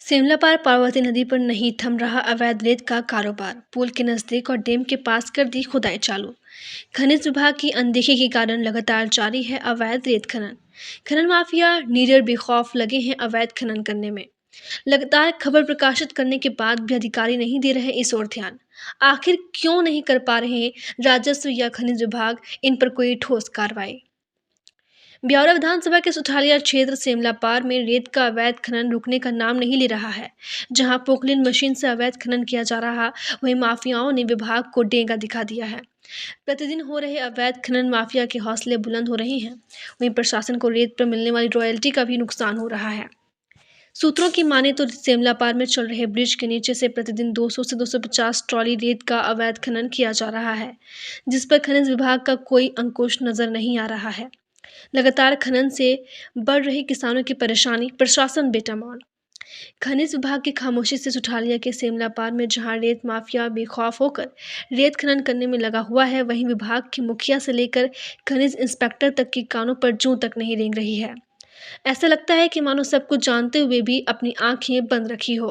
शिमला पार पार्वती नदी पर नहीं थम रहा अवैध रेत का कारोबार। पुल के नजदीक और डैम के पास कर दी खुदाई चालू। खनिज विभाग की अनदेखी के कारण लगातार जारी है अवैध रेत खनन। खनन माफिया नीडर बेखौफ लगे हैं अवैध खनन करने में। लगातार खबर प्रकाशित करने के बाद भी अधिकारी नहीं दे रहे इस ओर ध्यान। आखिर क्यों नहीं कर पा रहे राजस्व या खनिज विभाग इन पर कोई ठोस कार्रवाई। ब्यौरा विधानसभा के सुठालिया क्षेत्र सेमला पार में रेत का अवैध खनन रुकने का नाम नहीं ले रहा है। जहां पोकलिन मशीन से अवैध खनन किया जा रहा, वहीं माफियाओं ने विभाग को डेंगा दिखा दिया है। प्रतिदिन हो रहे अवैध खनन माफिया के हौसले बुलंद हो रहे हैं। वहीं प्रशासन को रेत पर मिलने वाली रॉयल्टी का भी नुकसान हो रहा है। सूत्रों की माने तो सेमला पार में चल रहे ब्रिज के नीचे से प्रतिदिन 200 से 250 ट्रॉली रेत का अवैध खनन किया जा रहा है, जिस पर खनिज विभाग का कोई अंकुश नजर नहीं आ रहा है। लगातार खनन से बढ़ रही किसानों की परेशानी, प्रशासन बेटमौन। खनिज विभाग की खामोशी से सुठालिया के सेमला पार में जहां रेत माफिया बेखौफ होकर रेत खनन करने में लगा हुआ है, वहीं विभाग के मुखिया से लेकर खनिज इंस्पेक्टर तक की कानों पर जूं तक नहीं रेंग रही है। ऐसा लगता है कि मानो सब कुछ जानते हुए भी अपनी आंखें बंद रखी हो।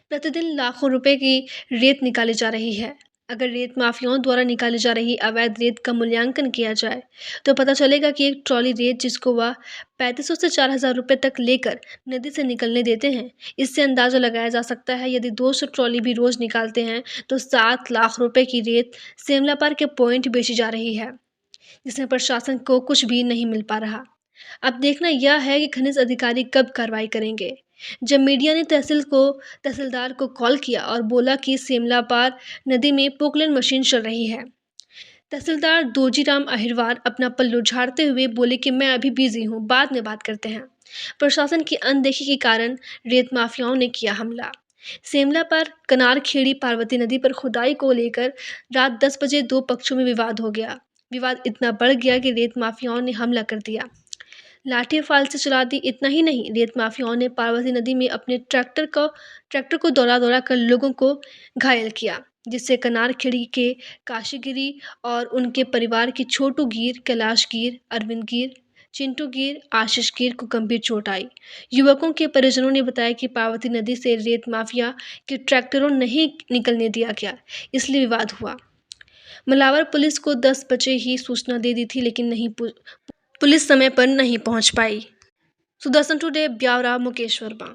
प्रतिदिन लाखों रुपए की रेत निकाली जा रही है। अगर रेत माफियाओं द्वारा निकाली जा रही अवैध रेत का मूल्यांकन किया जाए तो पता चलेगा कि एक ट्रॉली रेत जिसको वह 3500 से 4000 रुपये तक लेकर नदी से निकलने देते हैं, इससे अंदाजा लगाया जा सकता है यदि 200 ट्रॉली भी रोज निकालते हैं तो 7 लाख रुपए की रेत सेमला पार के पॉइंट बेची जा रही है, जिसमें प्रशासन को कुछ भी नहीं मिल पा रहा। अब देखना यह है कि खनिज अधिकारी कब कार्रवाई करेंगे। जब मीडिया ने तहसीलदार को कॉल किया और बोला कि सेमला पार नदी में पोकलेन मशीन चल रही है, तहसीलदार दोजीराम अहिरवार अपना पल्लू झाड़ते हुए बोले कि मैं अभी बिजी हूँ, बाद में बात करते हैं। प्रशासन की अनदेखी के कारण रेत माफियाओं ने किया हमला। सेमला पर कनारखेड़ी पार्वती नदी पर खुदाई को लेकर रात 10 बजे दो पक्षों में विवाद हो गया। विवाद इतना बढ़ गया कि रेत माफियाओं ने हमला कर दिया, लाठी फाल से चला दी। इतना ही नहीं, रेत माफियाओं ने पार्वती नदी में अपने ट्रैक्टर को दौड़ा दौड़ा कर लोगों को घायल किया, जिससे कनारखेड़ी के काशीगिरी और उनके परिवार की छोटू गिर, कैलाश गिर, अरविंद गिर, चिंटू गिर, आशीष गिर को गंभीर चोट आई। युवकों के परिजनों ने बताया कि पार्वती नदी से रेत माफिया के ट्रैक्टरों नहीं निकलने दिया गया, इसलिए विवाद हुआ। मलावर पुलिस को 10 बजे ही सूचना दे दी थी, लेकिन पुलिस समय पर नहीं पहुंच पाई। सुदर्शन टुडे, ब्यौरा मुकेश वर्मा।